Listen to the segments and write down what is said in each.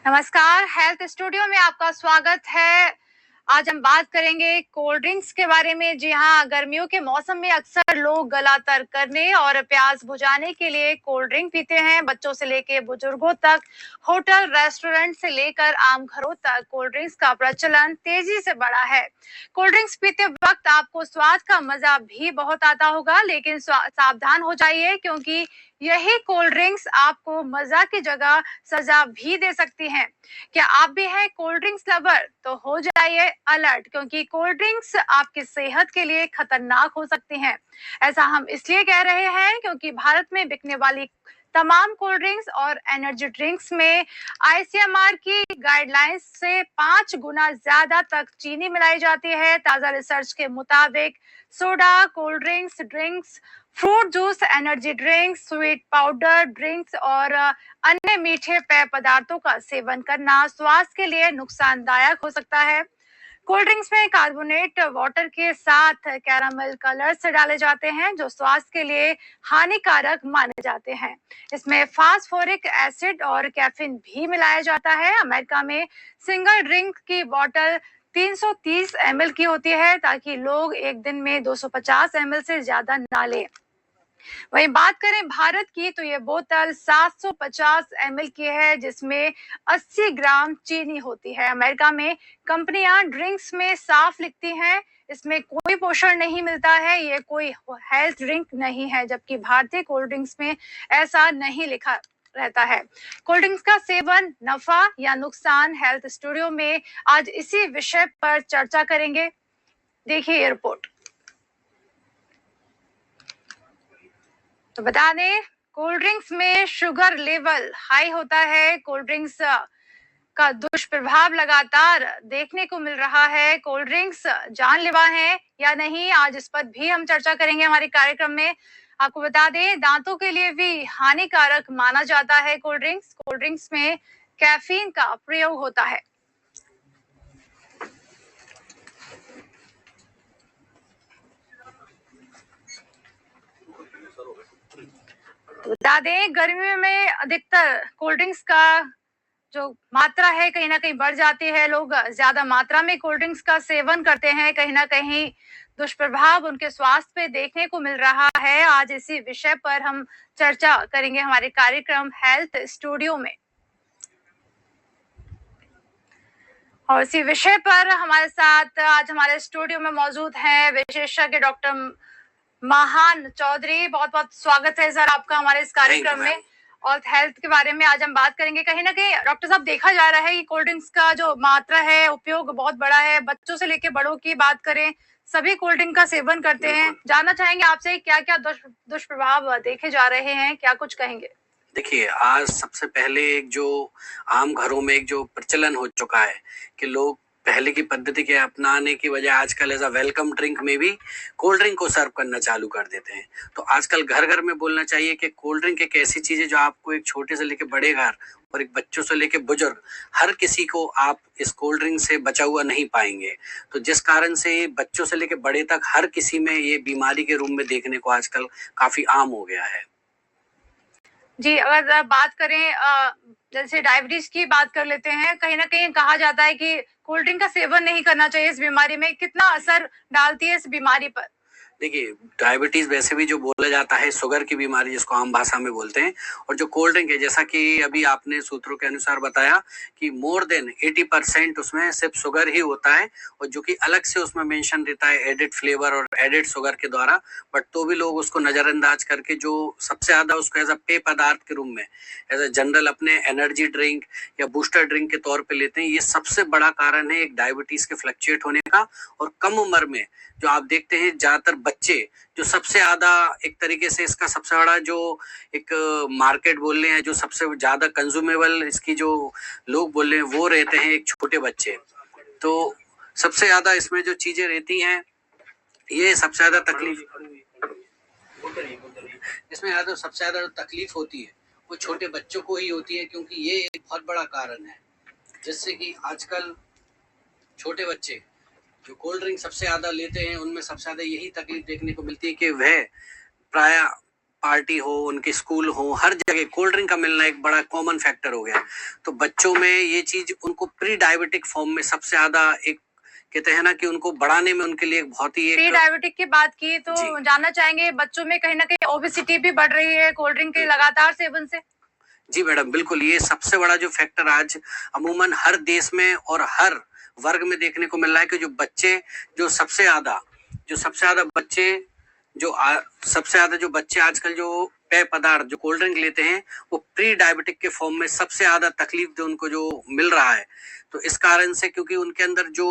नमस्कार, health studio में आपका स्वागत है। आज हम बात करेंगे कोल्ड ड्रिंक्स के बारे में। जी हाँ, गर्मियों के मौसम में अक्सर लोग गला तर करने और प्यास बुझाने के लिए कोल्ड ड्रिंक पीते हैं। बच्चों से लेकर बुजुर्गों तक, होटल रेस्टोरेंट से लेकर आम घरों तक कोल्ड ड्रिंक्स का प्रचलन तेजी से बढ़ा है। कोल्ड ड्रिंक्स पीते वक्त आपको स्वाद का मजा भी बहुत आता होगा, लेकिन सावधान हो जाइए, क्योंकि यही कोल्ड ड्रिंक्स आपको मजा की जगह सजा भी दे सकती हैं। क्या आप भी हैं कोल्ड ड्रिंक्स लवर? तो हो जाइए अलर्ट, क्योंकि कोल्ड ड्रिंक्स आपकी सेहत के लिए खतरनाक हो सकती हैं। ऐसा हम इसलिए कह रहे हैं क्योंकि भारत में बिकने वाली तमाम कोल्ड ड्रिंक्स और एनर्जी ड्रिंक्स में आईसीएमआर की गाइडलाइंस से 5 गुना ज्यादा तक चीनी मिलाई जाती है। ताजा रिसर्च के मुताबिक soda, cold drinks, fruit juice, energy drinks, sweet powder drinks और अन्य मीठे पेय पदार्थों का सेवन करना स्वास्थ्य के लिए नुकसानदायक हो सकता है। कोल्ड ड्रिंक्स में कार्बोनेट वाटर के साथ कैरामल कलर्स डाले जाते हैं, जो स्वास्थ्य के लिए हानिकारक माने जाते हैं। इसमें फास्फोरिक एसिड और कैफीन भी मिलाया जाता है। अमेरिका में सिंगल ड्रिंक की बोतल 330 ml की होती है, ताकि लोग एक दिन में 250 ml से ज्यादा ना लें। वहीं बात करें भारत की, तो ये बोतल 750 ml की है, जिसमें 80 ग्राम चीनी होती है। अमेरिका में कंपनियां ड्रिंक्स में साफ लिखती हैं, इसमें कोई पोषण नहीं मिलता है, ये कोई हेल्थ ड्रिंक नहीं है, जबकि भारतीय कोल्ड ड्रिंक्स में ऐसा नहीं लिखा रहता है। कोल्ड ड्रिंक्स का सेवन नफा या नुकसान, हेल्थ स्टूडियो में आज इसी विषय पर चर्चा करेंगे। देखिए ये रिपोर्ट। तो बता दें, कोल्ड ड्रिंक्स में शुगर लेवल हाई होता है। कोल्ड ड्रिंक्स का दुष्प्रभाव लगातार देखने को मिल रहा है। कोल्ड ड्रिंक्स जानलेवा है या नहीं, आज इस पर भी हम चर्चा करेंगे हमारे कार्यक्रम में। आपको बता दें, दांतों के लिए भी हानिकारक माना जाता है कोल्ड ड्रिंक्स। कोल्ड ड्रिंक्स में कैफीन का प्रयोग होता है। बता दें, गर्मियों में अधिकतर कोल्ड ड्रिंक्स का जो मात्रा है कहीं ना कहीं बढ़ जाती है। लोग ज्यादा मात्रा में कोल्ड ड्रिंक्स का सेवन करते हैं, कहीं ना कहीं दुष्प्रभाव उनके स्वास्थ्य पे देखने को मिल रहा है। आज इसी विषय पर हम चर्चा करेंगे हमारे कार्यक्रम हेल्थ स्टूडियो में। और इसी विषय पर हमारे साथ आज हमारे स्टूडियो में मौजूद हैं विशेषज्ञ डॉक्टर महान चौधरी। बहुत बहुत स्वागत है सर आपका हमारे इस कार्यक्रम में। और हेल्थ के बारे में आज हम बात करेंगे। कहीं ना कहीं डॉक्टर साहब, देखा जा रहा है कि कोल्ड ड्रिंक्स का जो मात्रा है, उपयोग बहुत बड़ा है। बच्चों से लेकर बड़ों की बात करें, सभी कोल्ड ड्रिंक का सेवन करते हैं। जानना चाहेंगे आपसे क्या क्या दुष्प्रभाव देखे जा रहे हैं, क्या कुछ कहेंगे? देखिए, आज सबसे पहले एक जो आम घरों में एक जो प्रचलन हो चुका है कि लोग पहले की पद्धति के अपनाने की बजाय आजकल एज अ वेलकम ड्रिंक में भी कोल्ड ड्रिंक को सर्व करना चालू कर देते हैं। तो आजकल घर घर में बोलना चाहिए कि कोल्ड ड्रिंक एक ऐसी चीज है जो आपको एक छोटे से लेके बड़े घर और एक बच्चों से लेके बुजुर्ग, हर किसी को आप इस कोल्ड ड्रिंक से बचा हुआ नहीं पाएंगे। तो जिस कारण से बच्चों से लेके बड़े तक हर किसी में ये बीमारी के रूप में देखने को आजकल काफी आम हो गया है। जी, अगर बात करें जैसे डायबिटीज की बात कर लेते हैं, कहीं ना कहीं कहा जाता है कि कोल्ड ड्रिंक का सेवन नहीं करना चाहिए। इस बीमारी में कितना असर डालती है इस बीमारी पर? देखिए, डायबिटीज वैसे भी जो बोला जाता है शुगर की बीमारी, जिसको आम भाषा में बोलते हैं, और जो कोल्ड ड्रिंक है, जैसा कि अभी आपने सूत्रों के अनुसार बताया कि मोर देन 80% उसमें सिर्फ शुगर ही होता है, और जो कि अलग से उसमें मेंशन रहता है एडिड फ्लेवर और एडिड शुगर के द्वारा। बट तो भी लोग उसको नजरअंदाज करके जो सबसे ज्यादा उसको एज अ पेय पदार्थ के रूप में, एज अ जनरल अपने एनर्जी ड्रिंक या बूस्टर ड्रिंक के तौर पे लेते हैं। ये सबसे बड़ा कारण है एक डायबिटीज के फ्लक्चुएट होने का। और कम उम्र में जो आप देखते हैं ज्यादातर बच्चे, जो सबसे ज्यादा एक तरीके से इसका सबसे बड़ा जो एक मार्केट बोल रहे हैं, जो सबसे ज्यादा कंज्यूमेबल इसकी जो लोग बोल रहे हैं, वो रहते हैं एक छोटे बच्चे। तो सबसे ज्यादा इसमें जो चीजें रहती हैं, ये सबसे ज्यादा तकलीफ इसमें ज्यादा सबसे ज्यादा जो तकलीफ होती है वो छोटे बच्चों को ही होती है, क्योंकि ये एक बहुत बड़ा कारण है जिससे कि आजकल छोटे बच्चे जो कोल्ड ड्रिंक सबसे ज्यादा लेते हैं, उनमें सबसे ज्यादा यही तकलीफ देखने को मिलती है कि वह प्राय पार्टी हो, उनके स्कूल हो, हर जगह कोल्ड ड्रिंक का मिलना एक बड़ा कॉमन फैक्टर हो गया। तो बच्चों में ये चीज उनको प्री डायबिटिक फॉर्म में सबसे ज्यादा एक कहते हैं ना कि उनको बढ़ाने में उनके लिए एक बहुत ही प्री एक डायबिटिक की बात की तो जी। जानना चाहेंगे बच्चों में कहीं ना कहीं ओबेसिटी भी बढ़ रही है कोल्ड ड्रिंक के लगातार सेवन से। जी मैडम, बिल्कुल ये सबसे बड़ा जो फैक्टर आज अमूमन हर देश में और हर वर्ग में देखने को मिल रहा है कि जो सबसे ज्यादा बच्चे सबसे ज्यादा जो बच्चे आजकल जो पेय पदार्थ जो कोल्ड ड्रिंक लेते हैं वो प्री डायबिटिक के फॉर्म में सबसे ज्यादा तकलीफ जो उनको जो मिल रहा है। तो इस कारण से क्योंकि उनके अंदर जो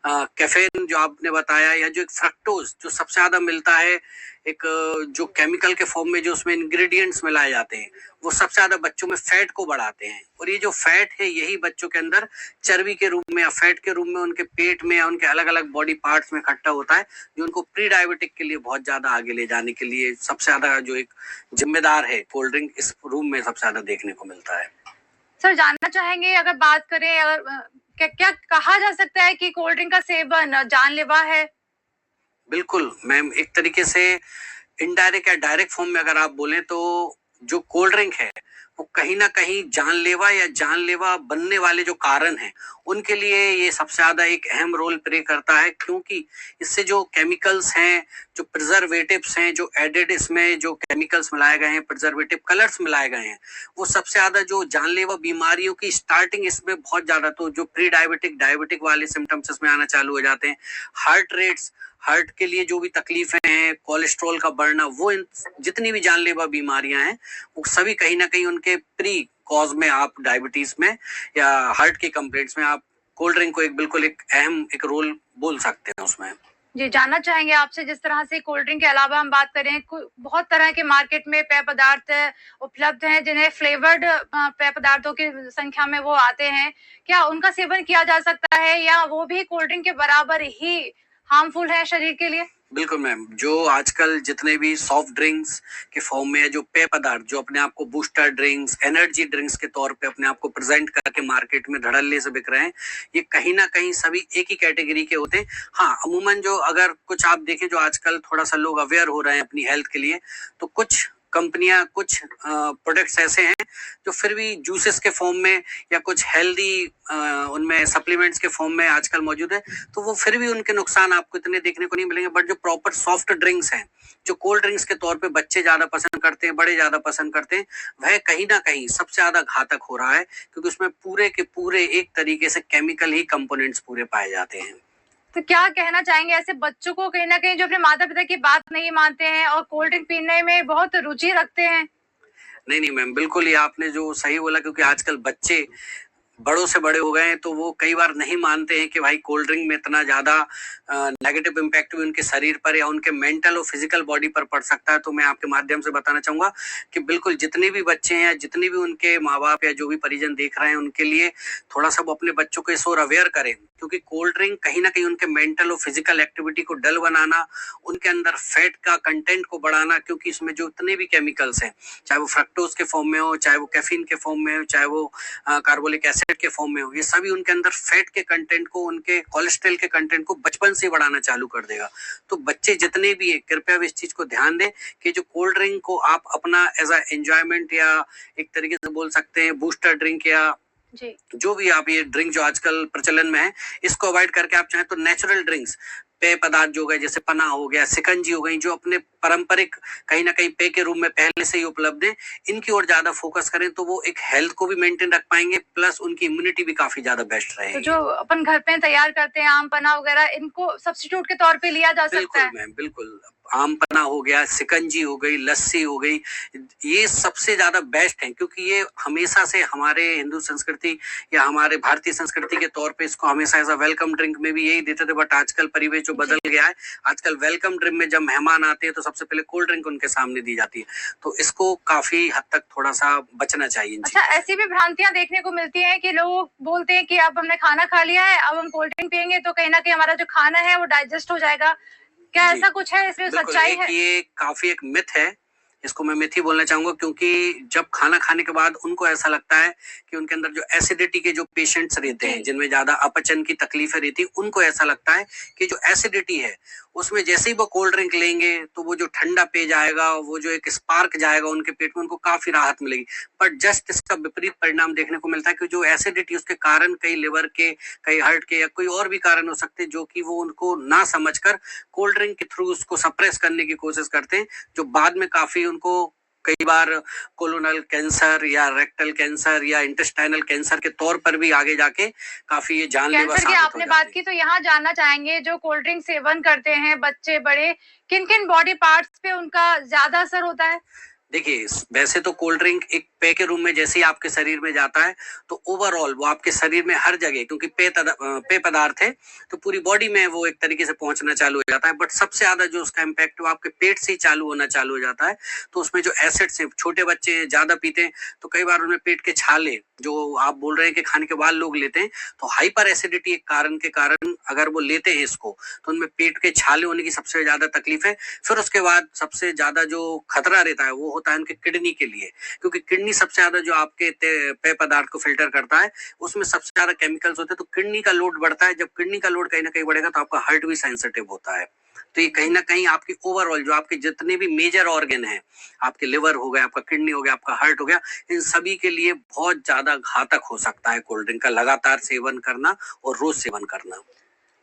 कैफीन जो आपने बताया या जो एक फ्रक्टोज जो सबसे ज्यादा मिलता है एक जो केमिकल के फॉर्म में जो उसमें इंग्रेडिएंट्स मिलाए जाते हैं वो सबसे ज्यादा बच्चों में फैट को बढ़ाते हैं। और ये जो फैट है यही बच्चों के अंदर चर्बी के रूप में या फैट के रूप में उनके पेट में या उनके अलग अलग बॉडी पार्ट्स में इकट्ठा होता है, जो उनको प्री डायबिटिक के लिए बहुत ज्यादा आगे ले जाने के लिए सबसे ज्यादा जो एक जिम्मेदार है कोल्ड ड्रिंक इस रूम में सबसे ज्यादा देखने को मिलता है। सर जानना चाहेंगे अगर बात करें अगर क्या कहा जा सकता है कि कोल्ड ड्रिंक का सेवन जानलेवा है? बिल्कुल मैम, एक तरीके से इनडायरेक्ट या डायरेक्ट फॉर्म में अगर आप बोले तो जो कोल्ड ड्रिंक है वो कहीं ना कहीं जानलेवा या जानलेवा बनने वाले जो कारण हैं उनके लिए ये सबसे ज्यादा एक अहम रोल प्ले करता है, क्योंकि इससे जो केमिकल्स हैं, जो प्रिजर्वेटिव्स हैं, जो एडेड इसमें जो केमिकल्स मिलाए गए हैं, प्रिजर्वेटिव कलर्स मिलाए गए हैं, वो सबसे ज्यादा जो जानलेवा बीमारियों की स्टार्टिंग इसमें बहुत ज्यादा तो जो प्री डायबिटिक वाले सिम्टम्स इसमें आना चालू हो जाते हैं। हार्ट के लिए जो भी तकलीफें हैं, कोलेस्ट्रॉल का बढ़ना, वो जितनी भी जानलेवा बीमारियां हैं वो सभी कहीं ना कहीं उनके प्री कॉज में आप डायबिटीज में या हार्ट की कंप्लेंट्स में आप कोल्ड ड्रिंक को एक बिल्कुल एक अहम एक रोल बोल सकते हैं उसमें। जी जानना चाहेंगे आपसे जिस तरह से कोल्ड ड्रिंक के अलावा हम बात करें बहुत तरह के मार्केट में पेय पदार्थ उपलब्ध हैं जिन्हें फ्लेवर्ड पेय पदार्थों की संख्या में वो आते हैं, क्या उनका सेवन किया जा सकता है या वो भी कोल्ड ड्रिंक के बराबर ही हार्मफुल है शरीर के लिए? बिल्कुल मैम, जो आजकल जितने भी सॉफ्ट ड्रिंक्स के फॉर्म में जो पेय पदार्थ जो अपने आप को बूस्टर ड्रिंक्स, एनर्जी ड्रिंक्स के तौर पे अपने आप को प्रेजेंट करके मार्केट में धड़ल्ले से बिक रहे हैं, ये कहीं ना कहीं सभी एक ही कैटेगरी के होते हैं। हाँ, अमूमन जो अगर कुछ आप देखें जो आजकल थोड़ा सा लोग अवेयर हो रहे हैं अपनी हेल्थ के लिए, तो कुछ कंपनियां कुछ प्रोडक्ट्स ऐसे हैं जो फिर भी जूसेस के फॉर्म में या कुछ हेल्दी उनमें सप्लीमेंट्स के फॉर्म में आजकल मौजूद है, तो वो फिर भी उनके नुकसान आपको इतने देखने को नहीं मिलेंगे। बट जो प्रॉपर सॉफ्ट ड्रिंक्स हैं, जो कोल्ड ड्रिंक्स के तौर पे बच्चे ज्यादा पसंद करते हैं, बड़े ज्यादा पसंद करते हैं, वह कहीं ना कहीं सबसे ज्यादा घातक हो रहा है, क्योंकि उसमें पूरे के पूरे एक तरीके से केमिकल ही कंपोनेंट्स पूरे पाए जाते हैं। तो क्या कहना चाहेंगे ऐसे बच्चों को कहीं ना कहीं जो अपने माता पिता की बात नहीं मानते हैं और कोल्ड ड्रिंक पीने में बहुत रुचि रखते हैं? नहीं मैम, बिल्कुल ये आपने जो सही बोला, क्योंकि आजकल बच्चे बड़ों से बड़े हो गए हैं तो वो कई बार नहीं मानते हैं कि भाई कोल्ड ड्रिंक में इतना ज्यादा नेगेटिव इम्पैक्ट भी उनके शरीर पर या उनके मेंटल और फिजिकल बॉडी पर पड़ सकता है। तो मैं आपके माध्यम से बताना चाहूंगा कि बिल्कुल जितने भी बच्चे हैं या जितने भी उनके माँ बाप या जो भी परिजन देख रहे हैं उनके लिए थोड़ा सा वो अपने बच्चों को इस ओर अवेयर करें, क्योंकि कोल्ड ड्रिंक कहीं ना कहीं उनके मेंटल और फिजिकल एक्टिविटी को डल बनाना, उनके अंदर फैट का कंटेंट को बढ़ाना, क्योंकि इसमें जो इतने भी केमिकल्स हैं, चाहे वो फ्रक्टोज के फॉर्म में हो, चाहे वो कैफीन के फॉर्म में हो, चाहे वो कार्बोलिक एसिड के फॉर्म में हो, ये सभी उनके अंदर फैट के कंटेंट को, उनके कोलेस्ट्रॉल के कंटेंट को बचपन से बढ़ाना चालू कर देगा। तो बच्चे जितने भी है कृपया इस चीज को ध्यान दें कि जो कोल्ड ड्रिंक को आप अपना एज अ एंजॉयमेंट या एक तरीके से बोल सकते हैं बूस्टर ड्रिंक या जी जो भी आप ये ड्रिंक जो आजकल प्रचलन में है, इसको अवॉइड करके आप चाहें तो नेचुरल ड्रिंक्स पेय पदार्थ जो गए जैसे पना हो गया, सिकंजी हो गई, जो अपने पारंपरिक कहीं ना कहीं पेय के रूप में पहले से ही उपलब्ध है, इनकी ओर ज्यादा फोकस करें तो वो एक हेल्थ को भी मेंटेन रख पाएंगे, प्लस उनकी इम्यूनिटी भी काफी ज्यादा बेस्ट रहेगी। तो जो अपन घर पे तैयार करते हैं आम पन्ना वगैरह, इनको सब्स्टिट्यूट के तौर पे लिया जा सकता है? बिल्कुल मैम, बिल्कुल। आम पन्ना हो गया, सिकंजी हो गई, लस्सी हो गई, ये सबसे ज्यादा बेस्ट है, क्योंकि ये हमेशा से हमारे हिंदू संस्कृति या हमारे भारतीय संस्कृति के तौर पे इसको हमेशा एज अ वेलकम ड्रिंक में भी यही देते थे। बट आजकल परिवेश जो बदल गया है, आजकल वेलकम ड्रिंक में जब मेहमान आते हैं तो सबसे पहले कोल्ड ड्रिंक उनके सामने दी जाती है, तो इसको काफी हद तक थोड़ा सा बचना चाहिए। अच्छा, ऐसी भी भ्रांतियां देखने को मिलती हैं कि लोग बोलते हैं कि अब हमने खाना खा लिया है, अब हम कोल्ड ड्रिंक पियेंगे तो कहीं ना कहीं हमारा जो खाना है वो डाइजेस्ट हो जाएगा, क्या ऐसा कुछ है? इसमें सच्चाई है? ये काफी एक मिथ है, इसको मैं मिथ ही बोलना चाहूंगा, क्योंकि जब खाना खाने के बाद उनको ऐसा लगता है कि उनके अंदर जो एसिडिटी के जो पेशेंट्स रहते हैं, जिनमें ज्यादा अपचन की तकलीफें रहती है, उनको ऐसा लगता है कि जो एसिडिटी है उसमें जैसे ही वो कोल्ड ड्रिंक लेंगे तो वो जो ठंडा पेय जाएगा, वो जो एक स्पार्क जाएगा उनके पेट में, उनको काफी राहत मिलेगी। बट जस्ट इसका विपरीत परिणाम देखने को मिलता है कि जो एसिडिटी उसके कारण कई लिवर के, कई हार्ट के या कोई और भी कारण हो सकते हैं, जो कि वो उनको ना समझकर कोल्ड ड्रिंक के थ्रू उसको सप्रेस करने की कोशिश करते हैं, जो बाद में काफी उनको कई बार कोलोनल कैंसर या रेक्टल कैंसर या इंटेस्टाइनल कैंसर के तौर पर भी आगे जाके काफी ये जानलेवा कैंसर की साबित हो आपने जाती बात है। की, तो यहाँ जानना चाहेंगे जो कोल्ड ड्रिंक सेवन करते हैं बच्चे बड़े, किन किन बॉडी पार्ट्स पे उनका ज्यादा असर होता है? देखिए, वैसे तो कोल्ड ड्रिंक एक पेय के रूप में जैसे ही आपके शरीर में जाता है, तो ओवरऑल वो आपके शरीर में हर जगह, क्योंकि पेय पदार्थ है, तो पूरी बॉडी में वो एक तरीके से पहुंचना चालू हो जाता है। बट सबसे ज्यादा जो उसका इम्पैक्ट वो आपके पेट से ही चालू होना चालू हो जाता है। तो उसमें जो एसिड्स है, छोटे बच्चे ज्यादा पीते हैं तो कई बार उनमें पेट के छाले, जो आप बोल रहे हैं कि खाने के बाद लोग लेते हैं, तो हाइपर एसिडिटी एक कारण के कारण अगर वो लेते हैं इसको, तो उनमें पेट के छाले होने की सबसे ज्यादा तकलीफ है। फिर उसके बाद सबसे ज्यादा जो खतरा रहता है वो होता है उनके किडनी के लिए, क्योंकि किडनी सबसे ज्यादा जो आपके पेय पदार्थ को फिल्टर करता है, उसमें सबसे ज्यादा केमिकल्स होते हैं। तो किडनी का लोड बढ़ता है, जब किडनी का लोड कहीं ना कहीं बढ़ेगा तो आपका हार्ट भी सेंसिटिव होता है। तो ये कहीं ना कहीं आपकी ओवरऑल जो आपके जितने भी मेजर ऑर्गन हैं, आपके लिवर हो गया, आपका किडनी हो गया, आपका हार्ट हो गया, इन सभी के लिए बहुत ज्यादा घातक हो सकता है कोल्ड ड्रिंक का लगातार सेवन करना और रोज सेवन करना।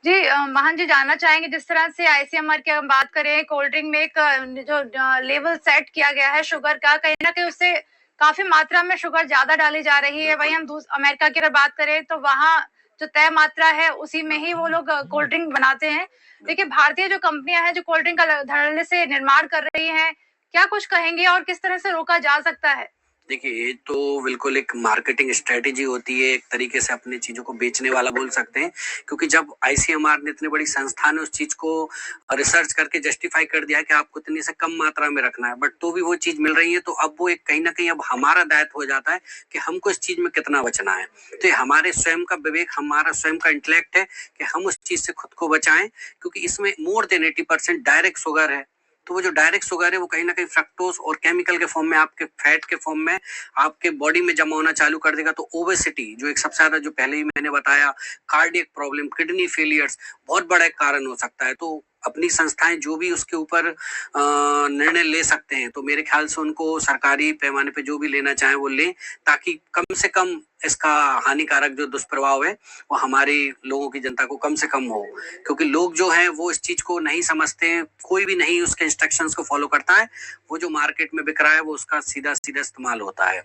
जी महान जी, जानना चाहेंगे जिस तरह से आईसीएमआर की हम बात करें, कोल्ड ड्रिंक में एक जो लेवल सेट किया गया है शुगर का, कहीं ना कहीं उससे काफी मात्रा में शुगर ज्यादा डाली जा रही है। वहीं हम अमेरिका की अगर बात करें तो वहाँ जो तय मात्रा है उसी में ही वो लोग कोल्ड ड्रिंक बनाते हैं। देखिए, भारतीय जो कंपनियां हैं जो कोल्ड ड्रिंक का धड़ल्ले से निर्माण कर रही हैं, क्या कुछ कहेंगे और किस तरह से रोका जा सकता है? देखिए, ये तो बिल्कुल एक मार्केटिंग स्ट्रेटेजी होती है, एक तरीके से अपनी चीजों को बेचने वाला बोल सकते हैं, क्योंकि जब आईसीएमआर ने, इतनी बड़ी संस्था ने उस चीज को रिसर्च करके जस्टिफाई कर दिया कि आपको इतनी से कम मात्रा में रखना है, बट तो भी वो चीज मिल रही है, तो अब वो एक कहीं ना कहीं अब हमारा दायित्व हो जाता है कि हमको इस चीज में कितना बचना है। तो ये हमारे स्वयं का विवेक, हमारा स्वयं का इंटेलेक्ट है कि हम उस चीज से खुद को बचाएं, क्योंकि इसमें मोर देन 80% डायरेक्ट शुगर है। तो वो जो डायरेक्ट शुगर है वो कहीं ना कहीं फ्रक्टोज और केमिकल के फॉर्म में, आपके फैट के फॉर्म में आपके बॉडी में जमा होना चालू कर देगा। तो ओबेसिटी जो एक सबसे ज्यादा, जो पहले ही मैंने बताया, कार्डियक प्रॉब्लम, किडनी फेलियर्स बहुत बड़ा एक कारण हो सकता है। तो अपनी संस्थाएं जो भी उसके ऊपर निर्णय ले सकते हैं, तो मेरे ख्याल से उनको सरकारी पैमाने पे जो भी लेना चाहे वो लें, ताकि कम से कम इसका हानिकारक जो दुष्प्रभाव है वो हमारे लोगों की जनता को कम से कम हो। क्योंकि लोग जो हैं वो इस चीज को नहीं समझते हैं, कोई भी नहीं उसके इंस्ट्रक्शंस को फॉलो करता है, वो जो मार्केट में बिक रहा है वो उसका सीधा सीधा इस्तेमाल होता है।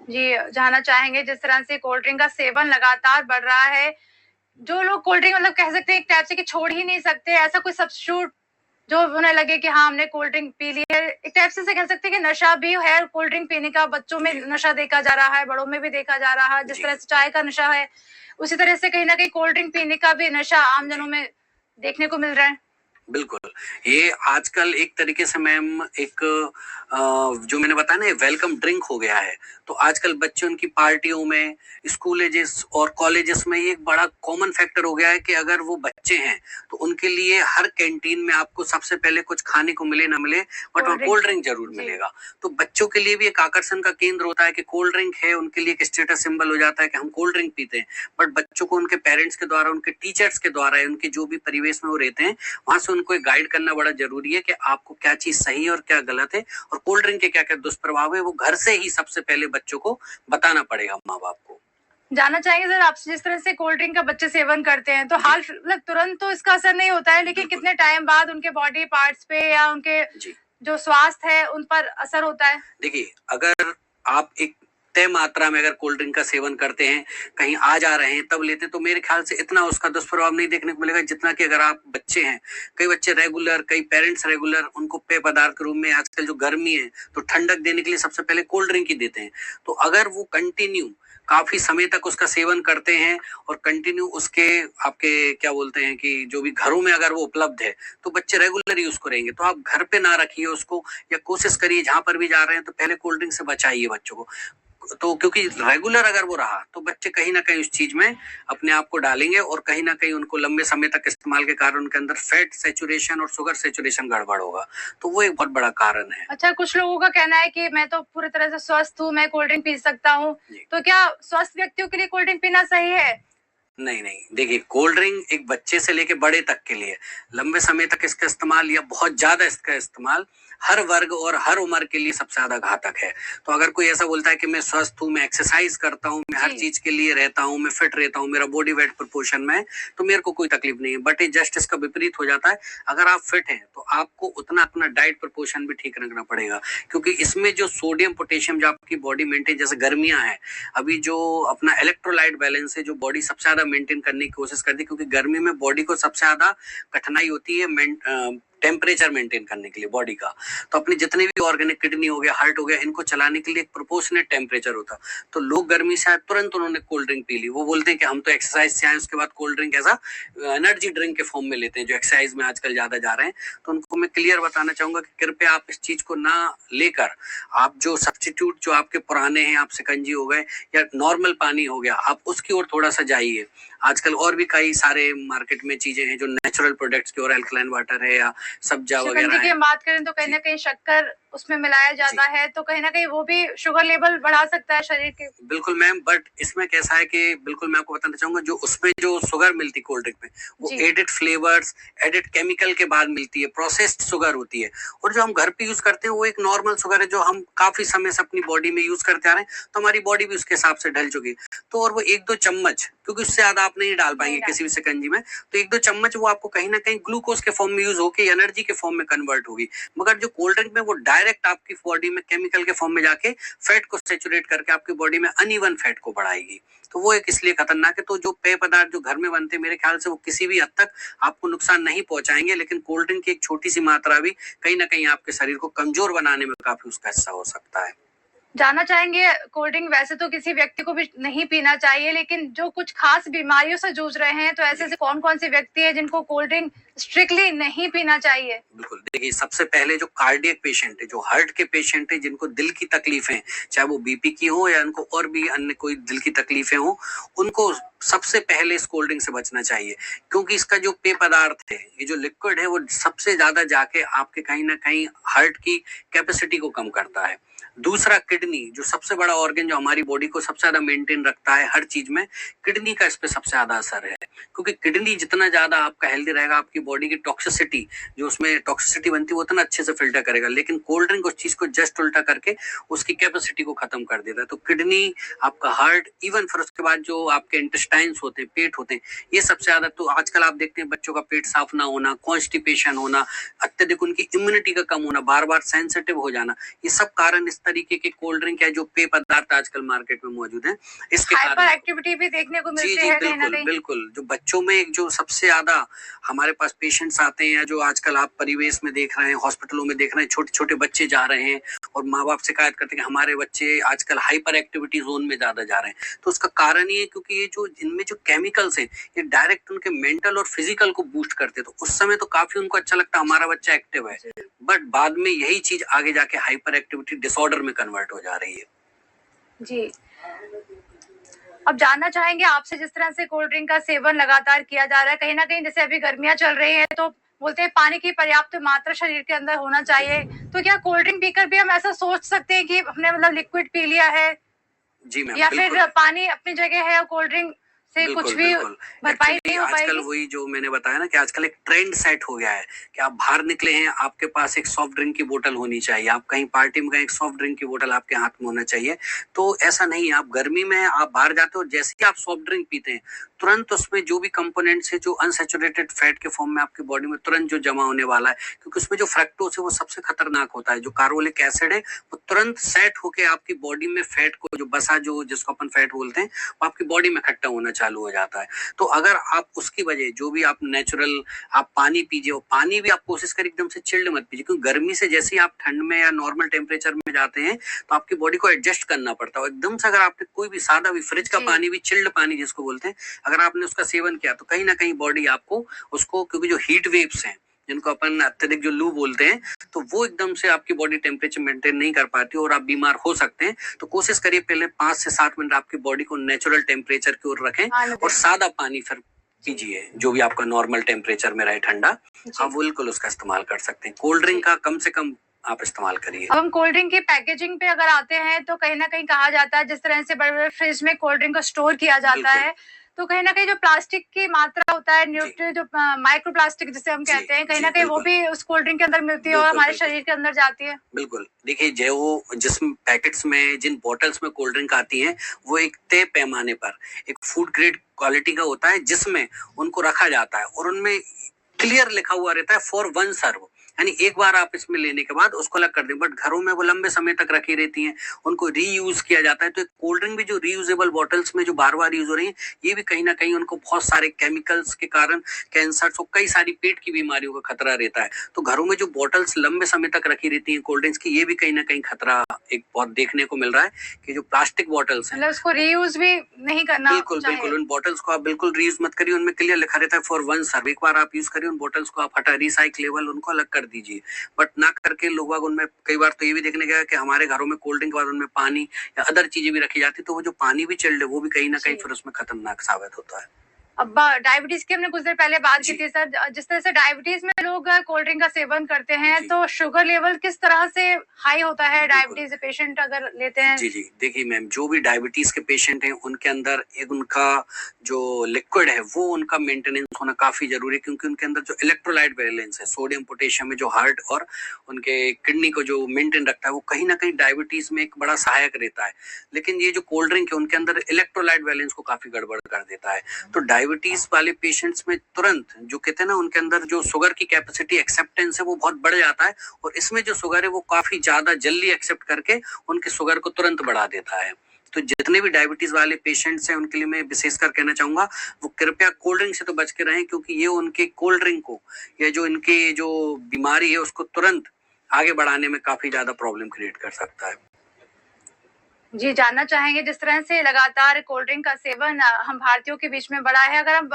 जी, जानना चाहेंगे जिस तरह से कोल्ड ड्रिंक का सेवन लगातार बढ़ रहा है, जो लोग कोल्ड ड्रिंक मतलब कह सकते हैं एक टाइप से कि छोड़ ही नहीं सकते, ऐसा कोई सब्स्टिट्यूट जो उन्हें लगे कि हाँ हमने कोल्ड ड्रिंक पी ली है, एक टाइप से कह सकते हैं कि नशा भी है कोल्ड ड्रिंक पीने का, बच्चों में नशा देखा जा रहा है, बड़ों में भी देखा जा रहा है। जिस तरह से चाय का नशा है, उसी तरह से कहीं ना कहीं कोल्ड ड्रिंक पीने का भी नशा आम जनों में देखने को मिल रहा है। बिल्कुल, ये आजकल एक तरीके से मैम एक जो मैंने बताया ना, वेलकम ड्रिंक हो गया है। तो आजकल बच्चे उनकी पार्टियों में, स्कूलेजेस और कॉलेजेस में ये एक बड़ा कॉमन फैक्टर हो गया है कि अगर वो बच्चे हैं तो उनके लिए हर कैंटीन में आपको सबसे पहले कुछ खाने को मिले ना मिले, बट वो कोल्ड ड्रिंक जरूर मिलेगा। तो बच्चों के लिए भी एक आकर्षण का केंद्र होता है कि कोल्ड ड्रिंक है, उनके लिए एक स्टेटस सिंबल हो जाता है कि हम कोल्ड ड्रिंक पीते हैं। बट बच्चों को उनके पेरेंट्स के द्वारा, उनके टीचर्स के द्वारा, उनके जो भी परिवेश में वो रहते हैं, वहां से उनको एक गाइड करना बड़ा जरूरी है कि आपको क्या चीज सही है और क्या गलत है, और कोल्ड ड्रिंक के क्या क्या दुष्प्रभाव है, वो घर से ही सबसे पहले बच्चों को बताना पड़ेगा, माँ बाप को। जानना चाहेंगे सर आपसे, जिस तरह से कोल्ड ड्रिंक का बच्चे सेवन करते हैं तो हाल मतलब तुरंत तो इसका असर नहीं होता है, लेकिन कितने टाइम बाद उनके बॉडी पार्ट्स पे या उनके जो स्वास्थ्य है उन पर असर होता है? देखिए, अगर आप एक तय मात्रा में अगर कोल्ड ड्रिंक का सेवन करते हैं, कहीं आ जा रहे हैं तब लेते हैं, तो मेरे ख्याल से इतना उसका दुष्प्रभाव नहीं देखने को मिलेगा जितना कि अगर आप बच्चे हैं। कई बच्चे रेगुलर, कई पेरेंट्स रेगुलर उनको पेय पदार्थ के रूप में, आजकल जो गर्मी है तो ठंडक देने के लिए सबसे पहले कोल्ड ड्रिंक ही देते हैं। तो अगर वो कंटिन्यू काफी समय तक उसका सेवन करते हैं और कंटिन्यू उसके, आपके क्या बोलते हैं कि जो भी घरों में अगर वो उपलब्ध है, तो बच्चे रेगुलर यूज करेंगे। तो आप घर पे ना रखिए उसको, या कोशिश करिए जहां पर भी जा रहे हैं तो पहले कोल्ड ड्रिंक से बचाइए बच्चों को। तो क्योंकि रेगुलर अगर वो रहा तो बच्चे कहीं ना कहीं उस चीज में अपने आप को डालेंगे, और कहीं ना कहीं उनको लंबे समय तक इस्तेमाल के कारण उनके अंदर फैट सेचुरेशन और शुगर सेचुरेशन गड़बड़ होगा। तो वो एक बहुत बड़ा कारण है। अच्छा, कुछ लोगों का कहना है कि मैं तो पूरी तरह से स्वस्थ हूँ, मैं कोल्ड ड्रिंक पी सकता हूँ, तो क्या स्वस्थ व्यक्तियों के लिए कोल्ड ड्रिंक पीना सही है? नहीं नहीं, देखिए कोल्ड ड्रिंक एक बच्चे से लेके बड़े तक के लिए लंबे समय तक इसका इस्तेमाल या बहुत ज्यादा इसका इस्तेमाल हर वर्ग और हर उम्र के लिए सबसे ज्यादा घातक है। तो अगर कोई ऐसा बोलता है कि मैं स्वस्थ हूँ, मैं एक्सरसाइज करता हूँ, मैं हर जी। चीज के लिए रहता हूँ, मैं फिट रहता हूँ, मेरा बॉडी वेट प्रोपोर्शन में है, तो मेरे को कोई तकलीफ नहीं है। बट ये जस्ट इसका विपरीत हो जाता है। अगर आप फिट हैं तो आपको उतना अपना डाइट प्रोपोर्शन भी ठीक रखना पड़ेगा, क्योंकि इसमें जो सोडियम पोटेशियम जो आपकी बॉडी मेंटेन, जैसे गर्मियां हैं अभी, जो अपना इलेक्ट्रोलाइट बैलेंस है जो बॉडी सबसे ज्यादा मेंटेन करने की कोशिश करती है, क्योंकि गर्मी में बॉडी को सबसे ज्यादा कठिनाई होती है टेम्परेचर मेंटेन करने के लिए बॉडी का। तो अपनी जितने भी ऑर्गेनिक, किडनी हो गया, हार्ट हो गया, इनको चलाने के लिए एक प्रोपोर्शनेट टेम्परेचर होता। तो लोग गर्मी से आए तुरंत उन्होंने कोल्ड ड्रिंक पी ली। वो बोलते हैं कि हम तो एक्सरसाइज से आए, उसके बाद कोल्ड ड्रिंक ऐसा एनर्जी ड्रिंक के फॉर्म में लेते हैं, जो एक्सरसाइज में आजकल ज्यादा जा रहे हैं। तो उनको मैं क्लियर बताना चाहूंगा कि कृपया आप इस चीज को ना लेकर, आप जो सब्स्टिट्यूट जो आपके पुराने हैं, आप शिकंजी हो गए या नॉर्मल पानी हो गया, आप उसकी ओर थोड़ा सा जाइए। आजकल और भी कई सारे मार्केट में चीजें हैं जो नेचुरल प्रोडक्ट्स की, और अल्कलाइन वाटर है या सब्जा वगैरह शिकंजी की है। हम बात करें तो कहीं ना कहीं शक्कर उसमें मिलाया जाता है, तो कहीं ना कहीं वो भी शुगर लेवल बढ़ा सकता है शरीर के। बिल्कुल मैम, बट इसमें कैसा है कि बिल्कुल मैं आपको बताना चाहूंगा, जो उसमें जो शुगर मिलती है कोल्ड ड्रिंक में, वो जी। एडिड फ्लेवर्स, एडिड केमिकल के बाद मिलती है, प्रोसेस्ड शुगर होती है। और जो हम घर पे यूज करते हैं वो एक नॉर्मल शुगर है, जो हम काफी समय से अपनी बॉडी में यूज करते आ रहे हैं, तो हमारी बॉडी भी उसके हिसाब से ढल चुकी है। तो और वो एक दो चम्मच, क्योंकि उससे ज्यादा आप नहीं डाल पाएंगे किसी भी शिकंजी में, तो एक दो चम्मच वो आपको कहीं ना कहीं ग्लूकोज के फॉर्म में यूज होकर एनर्जी के फॉर्म में कन्वर्ट होगी। मगर जो कोल्ड ड्रिंक में वो डायरेक्ट आपकी बॉडी में केमिकल के फॉर्म में जाके फैट को सेचुरेट करके आपकी बॉडी में अनइवन फैट को बढ़ाएगी। तो वो एक इसलिए खतरनाक है। तो जो पेय पदार्थ जो घर में बनते हैं, मेरे ख्याल से वो किसी भी हद तक आपको नुकसान नहीं पहुंचाएंगे, लेकिन कोल्ड ड्रिंक की एक छोटी सी मात्रा भी कहीं ना कहीं आपके शरीर को कमजोर बनाने में काफी उसका हिस्सा हो सकता है। जानना चाहेंगे, कोल्ड ड्रिंक वैसे तो किसी व्यक्ति को भी नहीं पीना चाहिए, लेकिन जो कुछ खास बीमारियों से जूझ रहे हैं, तो ऐसे कौन कौन से व्यक्ति हैं जिनको कोल्ड ड्रिंक स्ट्रिक्टली नहीं पीना चाहिए? बिल्कुल, देखिए सबसे पहले जो कार्डियक पेशेंट है, जो हार्ट के पेशेंट है, जिनको दिल की तकलीफें, चाहे वो बीपी की हो या उनको और भी अन्य कोई दिल की तकलीफें हो, उनको सबसे पहले इस कोल्ड ड्रिंक से बचना चाहिए। क्योंकि इसका जो पेय पदार्थ है, ये जो लिक्विड है, वो सबसे ज्यादा जाके आपके कहीं ना कहीं हार्ट की कैपेसिटी को कम करता है। दूसरा, किडनी, जो सबसे बड़ा ऑर्गन जो हमारी बॉडी को सबसे ज्यादा मेंटेन रखता है हर चीज में, किडनी का इस पे सबसे ज्यादा असर है। क्योंकि किडनी जितना ज्यादा आपका हेल्दी रहेगा, आपकी बॉडी की टॉक्सिसिटी, जो उसमें टॉक्सिसिटी बनती है, वो उतना अच्छे से फिल्टर करेगा। लेकिन कोल्ड ड्रिंक उस चीज को जस्ट उल्टा करके उसकी कैपेसिटी को खत्म कर देता है। तो किडनी, आपका हार्ट, इवन फिर उसके बाद जो आपके इंटेस्टाइन्स होते हैं, पेट होते हैं, ये सबसे ज्यादा। तो आजकल आप देखते हैं बच्चों का पेट साफ ना होना, कॉन्स्टिपेशन होना, अत्यधिक उनकी इम्यूनिटी का कम होना, बार बार सेंसिटिव हो जाना, ये सब कारण इस तरीके के कोल्ड ड्रिंक है जो पेय पदार्थ आजकल मार्केट में मौजूद है, इसके हाइपर कारण। एक्टिविटी भी देखने को जी मिलती जी, है कहीं ना बिल्कुल कहीं। बिल्कुल। जो बच्चों में जो सबसे ज्यादा हमारे पास पेशेंट्स आते हैं, या जो आजकल आप परिवेश में देख रहे हैं, हॉस्पिटलों में देख रहे हैं, छोटे छोटे बच्चे जा रहे हैं और माँ बाप शिकायत करते हैं कि हमारे बच्चे आजकल हाइपर एक्टिविटी जोन में ज्यादा जा रहे हैं। तो उसका कारण ये है क्योंकि ये जो इनमें जो केमिकल्स हैं, ये डायरेक्ट उनके मेंटल और फिजिकल को बूस्ट करते हैं। तो उस समय तो काफी उनको अच्छा लगता है, हमारा बच्चा एक्टिव है, बट बाद में यही चीज आगे जाके हाइपर एक्टिविटी डिसऑर्डर में कन्वर्ट हो जा रही है। जी, अब जानना चाहेंगे आपसे, जिस तरह से कोल्ड ड्रिंक का सेवन लगातार किया जा रहा है, कहीं ना कहीं जैसे अभी गर्मियां चल रही हैं, तो बोलते हैं पानी की पर्याप्त मात्रा शरीर के अंदर होना चाहिए, तो क्या कोल्ड ड्रिंक पीकर भी हम ऐसा सोच सकते हैं कि हमने मतलब लिक्विड पी लिया है, जी मैम, या बिल्कुल। फिर पानी अपनी जगह है और कोल्ड ड्रिंक से बिल्कुल, कुछ भी बिल्कुल। भरपाई एक्चुअली नहीं हो आजकल पाएगी? वही जो मैंने बताया ना कि आजकल एक ट्रेंड सेट हो गया है कि आप बाहर निकले हैं, आपके पास एक सॉफ्ट ड्रिंक की बोतल होनी चाहिए, आप कहीं पार्टी में गए, एक सॉफ्ट ड्रिंक की बोतल आपके हाथ में होना चाहिए। तो ऐसा नहीं है, आप गर्मी में आप बाहर जाते हो, जैसे ही आप सॉफ्ट ड्रिंक पीते हैं, तुरंत उसमें जो भी कंपोनेंट्स है, जो अनसैचुरेटेड फैट के फॉर्म में आपकी बॉडी में तुरंत जो जमा होने वाला है, क्योंकि उसमें जो फ्रक्टोज है वो सबसे खतरनाक होता है। जो कार्बोलिक एसिड है वो तुरंत सेट होके आपकी बॉडी में फैट को, जो बसा, जो जिसको अपन फैट बोलते हैं, वो आपकी बॉडी में इकट्ठा होना चालू हो जाता है। तो अगर आप उसकी वजह, जो भी आप नेचुरल आप पानी पीजिए, और पानी भी आप कोशिश करें एकदम से चिल्ड मत पीजिए, क्योंकि गर्मी से जैसे ही आप ठंड में या नॉर्मल टेम्परेचर में जाते हैं, तो आपकी बॉडी को एडजस्ट करना पड़ता है। एकदम से अगर आपने कोई भी सादा भी फ्रिज का पानी भी, चिल्ड पानी जिसको बोलते हैं, अगर आपने उसका सेवन किया, तो कहीं ना कहीं बॉडी आपको उसको, क्योंकि जो हीट वेव्स हैं, जिनको अपन अत्यधिक जो लू बोलते हैं, तो वो एकदम से आपकी बॉडी टेम्परेचर मेंटेन नहीं कर पाती और आप बीमार हो सकते हैं। तो कोशिश करिए पहले 5 से 7 मिनट आपकी बॉडी को नेचुरल टेम्परेचर की ओर रखें, और सादा पानी फिर कीजिए, जो भी आपका नॉर्मल टेम्परेचर में रहे, ठंडा, आप बिल्कुल उसका इस्तेमाल कर सकते हैं। कोल्ड ड्रिंक का कम से कम आप इस्तेमाल करिए। अब हम कोल्ड ड्रिंक की पैकेजिंग पे अगर आते हैं, तो कहीं ना कहीं कहा जाता है, जिस तरह से बड़े बड़े फ्रिज में कोल्ड ड्रिंक को स्टोर किया जाता है, तो कहीं ना कहीं जो प्लास्टिक की मात्रा होता है, न्यूट्री जो माइक्रो प्लास्टिक जिसे हम जी, कहते हैं, कहीं जी, ना कहीं वो बिल्कुल। भी उस कोल्ड ड्रिंक के अंदर मिलती है और बिल्कुल, हमारे बिल्कुल। शरीर के अंदर जाती है। बिल्कुल। देखिए, जो वो जिस पैकेट्स में जिन बॉटल्स में कोल्ड ड्रिंक आती हैं, वो एक तय पैमाने पर एक फूड ग्रेड क्वालिटी का होता है, जिसमें उनको रखा जाता है और उनमें क्लियर लिखा हुआ रहता है फॉर वन सर्व, यानी एक बार आप इसमें लेने के बाद उसको अलग कर दें। बट घरों में वो लंबे समय तक रखी रहती हैं, उनको रीयूज किया जाता है। तो कोल्ड ड्रिंक भी जो रीयूजेबल बॉटल्स में जो बार बार यूज हो रही है, ये भी कहीं ना कहीं उनको बहुत सारे केमिकल्स के कारण कैंसर और कई सारी पेट की बीमारियों का खतरा रहता है। तो घरों में जो बॉटल्स लंबे समय तक रखी रहती हैं कोल्ड ड्रिंक्स की, ये भी कहीं ना कहीं खतरा एक बहुत देखने को मिल रहा है कि जो प्लास्टिक बॉटल्स हैं, मतलब उसको रीयूज भी नहीं करना बिल्कुल चाहिए। बिल्कुल उन बॉटल्स को आप बिल्कुल रीयूज मत करिए। उनमें क्लियर लिखा रहता है फॉर वन सर्व, एक बार आप यूज करिए, उन बॉटल्स को आप हटा रिसाइक्लेबल उनको अलग कर दीजिए। बट ना करके लोग बाग उनमें कई बार तो ये भी देखने गया कि हमारे घरों में कोल्ड ड्रिंक के बाद उनमें पानी या अदर चीजें भी रखी जाती, तो वो जो पानी भी चिल्ड है वो भी कहीं ना कहीं जी। फिर उसमें खतरनाक साबित होता है। अब डायबिटीज की हमने कुछ देर पहले बात की जी। थी सर, जिस तरह से डायबिटीज में लोग कोल्ड ड्रिंक का सेवन करते हैं, जी। तो शुगर लेवल किस तरह से हाई होता है बिल्कुल। डायबिटीज पेशेंट अगर लेते हैं? जी, जी। देखिए मैम, जो भी डायबिटीज के पेशेंट हैं, उनके अंदर एक उनका जो लिक्विड है, वो उनका मेंटेनेंस होना काफ़ी ज़रूरी है, क्योंकि उनके अंदर जो इलेक्ट्रोलाइट बैलेंस है, सोडियम, पोटेशियम में जो हार्ट और उनके किडनी को जो मेंटेन रखता है, वो कहीं न कहीं डायबिटीज में एक बड़ा सहायक रहता है। लेकिन ये जो कोल्ड ड्रिंक है, उनके अंदर इलेक्ट्रोलाइट बैलेंस को काफ़ी गड़बड़ कर देता है। तो डायबिटीज वाले पेशेंट्स में तुरंत जो कहते हैं ना, उनके अंदर जो शुगर की कैपेसिटी एक्सेप्टेंस है, वो बहुत बढ़ जाता है और इसमें जो शुगर है, वो काफ़ी ज़्यादा जल्दी एक्सेप्ट करके उनके शुगर को तुरंत बढ़ा देता है। तो जितने भी डायबिटीज वाले पेशेंट्स हैं, उनके लिए मैं विशेषकर कहना चाहूंगा, वो कृपया कोल्ड ड्रिंक से तो बच के रहें, क्योंकि ये उनके कोल्ड ड्रिंक को या जो इनके जो बीमारी है उसको तुरंत आगे बढ़ाने में काफी ज्यादा प्रॉब्लम क्रिएट कर सकता है। जी, जानना चाहेंगे, जिस तरह से लगातार कोल्ड ड्रिंक का सेवन हम भारतीयों के बीच में बढ़ा है, अगर हम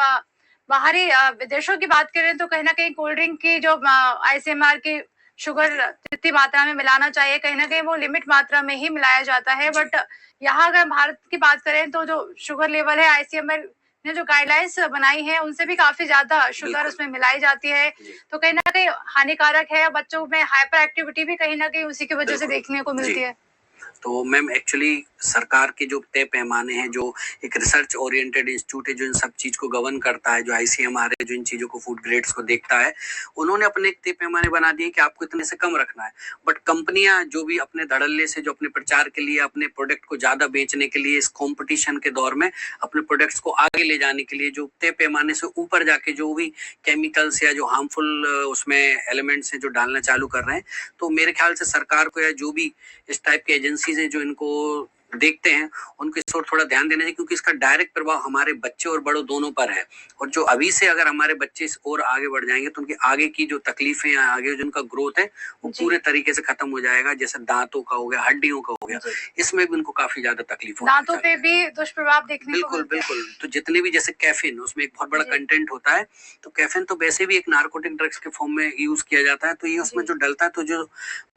बाहरी विदेशों की बात करें तो कहीं ना कहीं कोल्ड ड्रिंक की जो आईसीएमआर की शुगर जितनी मात्रा में मिलाना चाहिए, कहीं ना कहीं वो लिमिट मात्रा में ही मिलाया जाता है। बट यहाँ अगर भारत की बात करें तो जो शुगर लेवल है, आईसीएमआर ने जो गाइडलाइंस बनाई है, उनसे भी काफी ज्यादा शुगर उसमें मिलाई जाती है, तो कहीं ना कहीं हानिकारक है। बच्चों में हाइपर एक्टिविटी भी कहीं ना कहीं उसी की वजह से देखने को मिलती है। तो मैम, एक्चुअली सरकार के जो तय पैमाने हैं, जो एक रिसर्च ओरिएंटेड इंस्टीट्यूट है जो इन सब चीज को गवर्न करता है, जो आईसीएमआर है, जो इन चीजों को फूड ग्रेड्स को देखता है, उन्होंने अपने एक तय पैमाने बना दिए कि आपको इतने से कम रखना है। बट कंपनियां जो भी अपने धड़ल्ले से जो अपने प्रचार के लिए, अपने प्रोडक्ट को ज्यादा बेचने के लिए, इस कंपटीशन के दौर में अपने प्रोडक्ट्स को आगे ले जाने के लिए, जो तय पैमाने से ऊपर जाके जो भी केमिकल्स या जो हार्मफुल उसमें एलिमेंट्स हैं जो डालना चालू कर रहे हैं, तो मेरे ख्याल से सरकार को या जो भी इस टाइप की एजेंसीज हैं जो इनको देखते हैं, उनको इस ओर थोड़ा ध्यान देना चाहिए, क्योंकि इसका डायरेक्ट प्रभाव हमारे बच्चे और बड़ों दोनों पर है। और जो अभी से अगर हमारे बच्चे इस ओर आगे बढ़ जाएंगे, तो उनकी आगे की जो तकलीफें या आगे जो उनका ग्रोथ है, वो पूरे तरीके से खत्म हो जाएगा। जैसे दांतों का हो गया, हड्डियों का हो गया, इसमें भी उनको काफी ज्यादा तकलीफ होगी। दांतों पे भी दुष्प्रभाव देखने को बिल्कुल मिलते हैं। बिल्कुल। तो जितने भी, जैसे कैफीन, उसमें एक बहुत बड़ा कंटेंट होता है। तो कैफीन तो वैसे भी एक नार्कोटिक ड्रग्स के फॉर्म में यूज किया जाता है। तो ये उसमें जो डलता है, तो जो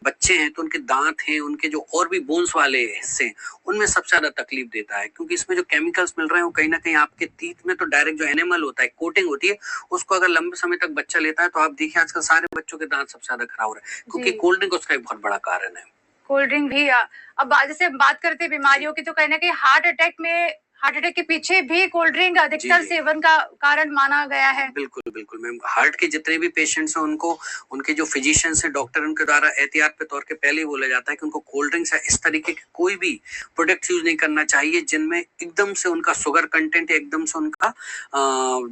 बच्चे हैं, तो उनके दांत हैं, उनके जो और भी बोन्स वाले हिस्से, उनमें सबसे ज्यादा तकलीफ देता है, क्योंकि इसमें जो केमिकल्स मिल रहे हैं वो कहीं ना कहीं आपके टीथ में, तो डायरेक्ट जो एनिमल होता है, कोटिंग होती है, उसको अगर लंबे समय तक बच्चा लेता है, तो आप देखिए आजकल सारे बच्चों के दांत सबसे ज्यादा खराब हो रहे हैं, क्योंकि कोल्ड ड्रिंक उसका एक बहुत बड़ा कारण है। कोल्ड ड्रिंक भी अब जैसे बात करते हैं बीमारियों की, तो कहीं ना कहीं हार्ट अटैक के पीछे भी कोल्ड ड्रिंक अधिकतर सेवन का कारण माना गया है। बिल्कुल बिल्कुल मैम, हार्ट के जितने भी पेशेंट्स हैं, उनको उनके जो फिजिशियंस हैं, डॉक्टर, उनके द्वारा एहतियात पे तौर के पहले ही बोला जाता है कि उनको कोल्ड ड्रिंक्स या इस तरीके के कोई भी प्रोडक्ट्स यूज नहीं करना चाहिए जिनमें एकदम से उनका शुगर कंटेंट या एकदम से उनका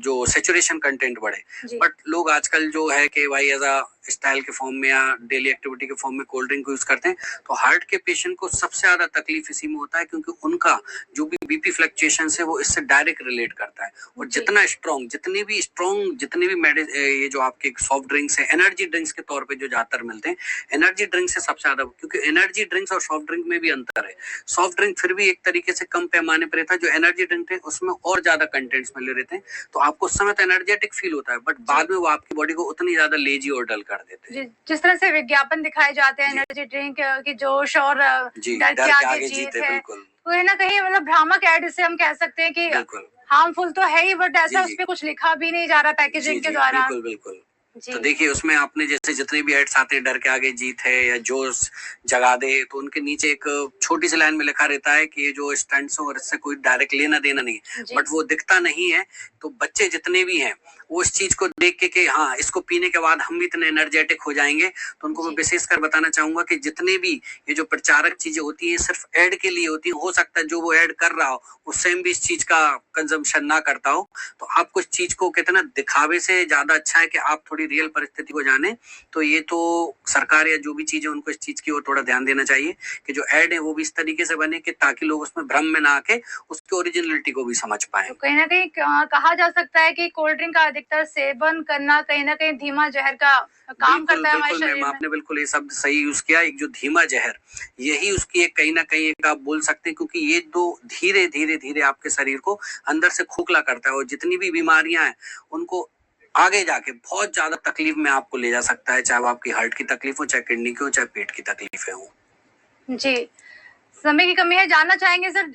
जो सेचुरेशन कंटेंट बढ़े। बट लोग आजकल जो है कि भाई एज अ स्टाइल के फॉर्म में या डेली एक्टिविटी के फॉर्म में कोल्ड ड्रिंक को यूज करते हैं। तो हार्ट के पेशेंट को सबसे ज्यादा तकलीफ इसी में होता है, क्योंकि उनका जो भी बीपी फ्लक्चुएशन है, वो इससे डायरेक्ट रिलेट करता है। और जितना स्ट्रॉन्ग, जितने भी ये जो आपके सॉफ्ट ड्रिंक्स है, एनर्जी ड्रिंक्स के तौर पे जो ज्यादातर मिलते हैं, एनर्जी ड्रिंक्स से सबसे ज्यादा, क्योंकि एनर्जी ड्रिंक्स और सॉफ्ट ड्रिंक में भी अंतर है। सॉफ्ट ड्रिंक फिर भी एक तरीके से कम पैमाने पर रहता है, जो एनर्जी ड्रिंक है उसमें और ज्यादा कंटेंट्स मिले रहते हैं। तो आपको उस समय तो एनर्जेटिक फील होता है, बट बाद में वो आपकी बॉडी को उतनी ज्यादा लेजी और डल कर देते हैं। जिस तरह से विज्ञापन दिखाए जाते हैं एनर्जी ड्रिंक की, जोश और डर के आगे जीत है, कहीं ना कहीं मतलब भ्रामक एड इसे हम कह सकते हैं कि हार्मफुल तो है ही, बट ऐसा उसपे कुछ लिखा भी नहीं जा रहा पैकेजिंग के द्वारा। बिल्कुल बिल्कुल। जी। तो देखिए उसमें आपने जैसे जितने भी एड्स आते हैं, डर के आगे जीत है या जोश जगा दे, तो उनके नीचे एक छोटी सी लाइन में लिखा रहता है कि ये जो स्टंट्स और इससे कोई डायरेक्ट लेना देना नहीं है, जी। बट वो दिखता नहीं है। तो बच्चे जितने भी हैं वो इस चीज को देख के कि हाँ इसको पीने के बाद हम भी इतने एनर्जेटिक हो जाएंगे, तो उनको मैं जी। विशेषकर बताना चाहूंगा कि जितने भी ये जो प्रचारक चीजें होती है सिर्फ ऐड के लिए होती है। हो सकता है जो वो ऐड कर रहा हो वो स्वयं भी इस चीज का कंजम्पशन ना करता हो, तो आपको इस चीज को कितना दिखावे से ज्यादा अच्छा है कि आप थोड़ी रियल परिस्थिति को जाने। तो ये तो सरकार या जो भी चीज है उनको इस चीज की ओर थोड़ा ध्यान देना चाहिए कि जो ऐड है वो भी इस तरीके से बने कि ताकि लोग उसमें भ्रम में ना आके उसकी ओरिजिनलिटी को भी समझ पाए। तो कहीं न कहीं कहा जा सकता है कि कोल्ड ड्रिंक का अधिकतर सेवन करना कहीं न कहीं धीमा जहर का काम बिल्कुल करता है हमारे बिल्कुल मैम, शरीर में। आपने बिल्कुल ये शब्द सही यूज किया। एक जो धीमा जहर, यही उसकी एक कहीं ना कहीं एक आप बोल सकते हैं, क्योंकि ये दो धीरे धीरे धीरे आपके शरीर को अंदर से खोखला करता है और जितनी भी बीमारियां हैं उनको आगे जाके बहुत ज्यादा तकलीफ में आपको ले जा सकता है, चाहे वो आपकी हार्ट की तकलीफ हो, चाहे किडनी की हो, चाहे पेट की तकलीफें हो। जी। समय की कमी है, जानना चाहेंगे सर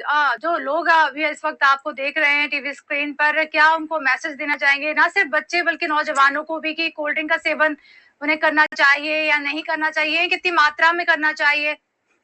जो लोग अभी इस वक़्त आपको देख रहे हैं टीवी स्क्रीन पर, क्या उनको मैसेज देना चाहेंगे? ना सिर्फ़ बच्चे बल्कि नौजवानों को भी कि कोल्ड ड्रिंक का सेवन उन्हें करना चाहिए या नहीं करना चाहिए? कितनी मात्रा में करना चाहिए?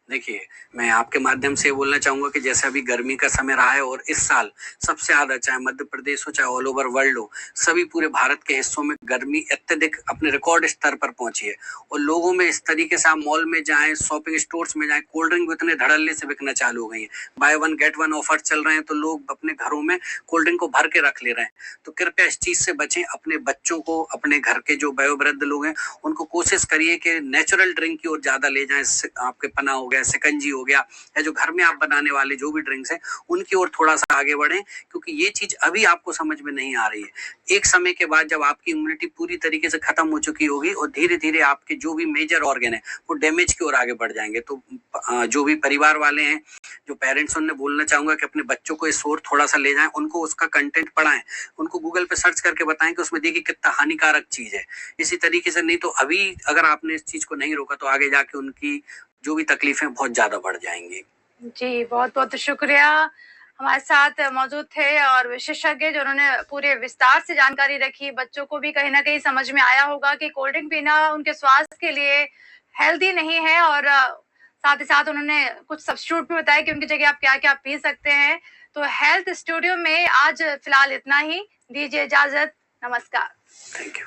देखिए, मैं आपके माध्यम से बोलना चाहूंगा कि जैसे अभी गर्मी का समय रहा है और इस साल सबसे ज्यादा, चाहे मध्य प्रदेश हो चाहे ऑल ओवर वर्ल्ड हो, सभी पूरे भारत के हिस्सों में गर्मी अत्यधिक अपने रिकॉर्ड स्तर पर पहुंची है। और लोगों में इस तरीके से आप मॉल में जाएं, शॉपिंग स्टोर्स में जाएं, कोल्ड ड्रिंक इतने धड़ल्ले से बिकना चालू हो गई है। By one get one offer चल रहे हैं, तो लोग अपने घरों में कोल्ड ड्रिंक को भर के रख ले रहे हैं। तो कृपया इस चीज से बचें। अपने बच्चों को, अपने घर के जो वयोवृद्ध लोग हैं उनको कोशिश करिए कि नेचुरल ड्रिंक की ओर ज्यादा ले जाएं। आपके पना हो गया, शिकंजी हो गया, या जो घर में आप बनाने वाले जो भी ड्रिंक्स हैं उनकी ओर थोड़ा सा आगे बढ़ें, क्योंकि ये चीज अभी आपको समझ में नहीं आ रही है। एक समय के बाद जब आपकी इम्यूनिटी पूरी तरीके से खत्म हो चुकी होगी और धीरे धीरे आपके जो भी मेजर ऑर्गन है वो डैमेज की ओर आगे बढ़ जाएंगे। तो जो भी परिवार वाले हैं, जो पेरेंट्स, उन्हें बोलना चाहूंगा कि अपने बच्चों को इस ओर थोड़ा सा ले जाएं, उनको उसका कंटेंट पढ़ाएं, उनको गूगल पे सर्च करके बताएं कि उसमें देखिए कितना हानिकारक चीज है। इसी तरीके से नहीं तो अभी अगर आपने इस चीज को नहीं रोका तो आगे जाके उनकी जो भी तकलीफें बहुत ज्यादा बढ़ जाएंगी। जी, बहुत-बहुत शुक्रिया। हमारे साथ मौजूद थे और विशेषज्ञ जिन्होंने पूरे विस्तार से जानकारी रखी। बच्चों को भी कहीं न कहीं समझ में आया होगा कि कोल्ड ड्रिंक पीना उनके स्वास्थ्य के लिए हेल्दी नहीं है और साथ ही साथ उन्होंने कुछ सब्स्टिट्यूट भी बताया कि उनकी जगह आप क्या-क्या पी सकते हैं। तो हेल्थ स्टूडियो में आज फिलहाल इतना ही। दीजिए इजाज़त। नमस्कार। Thank you.